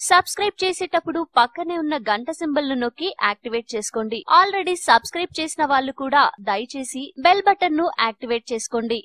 Subscribe చేసేటప్పుడు పక్కనే ఉన్న గంట సింబల్ ను నొక్కి యాక్టివేట్ చేసుకోండి. ఆల్రెడీ సబ్స్క్రైబ్ చేసిన వాళ్ళు కూడా దయచేసి బెల్ బటన్ ను యాక్టివేట్ చేసుకోండి.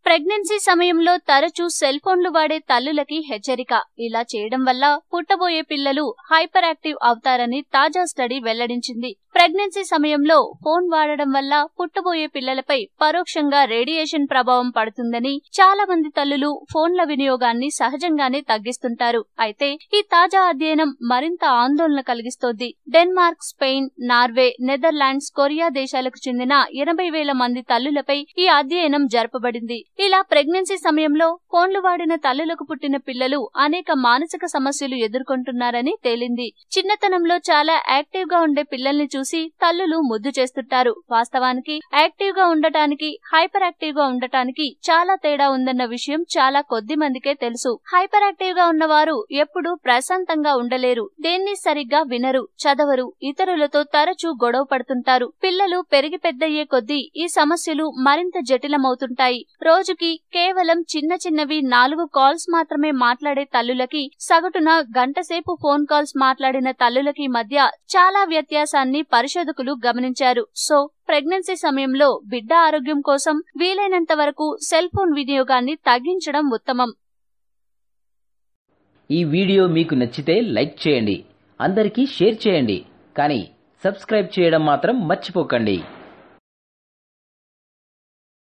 ప్రెగ్నెన్సీ సమయంలో తరచూ సెల్ ఫోన్లు వాడే తల్లులకి హెచ్చరిక. ఇలా చేయడం వల్ల పుట్టబోయే పిల్లలు హైపర్ యాక్టివ్ అవుతారని తాజా స్టడీ వెల్లడించింది. ప్రెగ్నెన్సీ సమయంలో ఫోన్ వాడడం వల్ల పుట్టబోయే పిల్లలపై పరోక్షంగా రేడియేషన్ ప్రభావం పడుతుందని చాలా మంది తల్లులు ఫోన్ల వినియోగాన్ని సహజంగానే తగ్గిస్తుంటారు. అయితే ఈ తాజా అధ్యయనం మరింత ఆందోళన కలిగిస్తోంది. Denmark, Spain, Norway, Netherlands, Korea దేశాలకు చెందిన 80,000 మంది తల్లులపై ఈ అధ్యయనం జరపబడింది. ఇలా ప్రెగ్నెన్సీ సమయంలో ఫోన్లు వాడిన తల్లులకు పుట్టిన పిల్లలు అనేక మానసిక సమస్యలు ఎదుర్కొంటున్నారని తేలింది. చిన్నతనంలో చాలా యాక్టివ్ గా ఉండే పిల్లల్ని చూసి తల్లులు ముద్దు చేస్తుంటారు. వాస్తవానికి యాక్టివ్ గా ఉండటానికి, హైపర్ యాక్టివ్ గా ఉండటానికి చాలా తేడా ఉందన్న విషయం చాలా కొద్ది మందికే తెలుసు. హైపర్ యాక్టివ్ గా ఉన్నవారు ఎప్పుడూ ప్రశాంతంగా ఉండలేరు, దేన్ని సరిగ్గా వినరు, చదవరు, ఇతరులతో తరచూ గొడవ పడుతుంటారు. పిల్లలు పెరిగి పెద్దయ్యే కొద్దీ ఈ సమస్యలు మరింత జటిలమవుతుంటాయి. రోజుకి కేవలం చిన్నవి 4 కాల్స్ మాత్రమే మాట్లాడే తల్లులకి, సగటున గంటసేపు ఫోన్ కాల్స్ మాట్లాడిన తల్లులకి మధ్య చాలా వ్యత్యాసాన్ని పరిశోధకులు గమనించారు. సో ప్రెగ్నెన్సీ సమయంలో బిడ్డ ఆరోగ్యం కోసం వీలైనంత వరకు సెల్ ఫోన్ వినియోగాన్ని తగ్గించడం ఉత్తమం. ఈ వీడియో మీకు నచ్చితే లైక్ చేయండి, అందరికీ షేర్ చేయండి, కానీ సబ్స్క్రైబ్ చేయడం మాత్రం మర్చిపోకండి.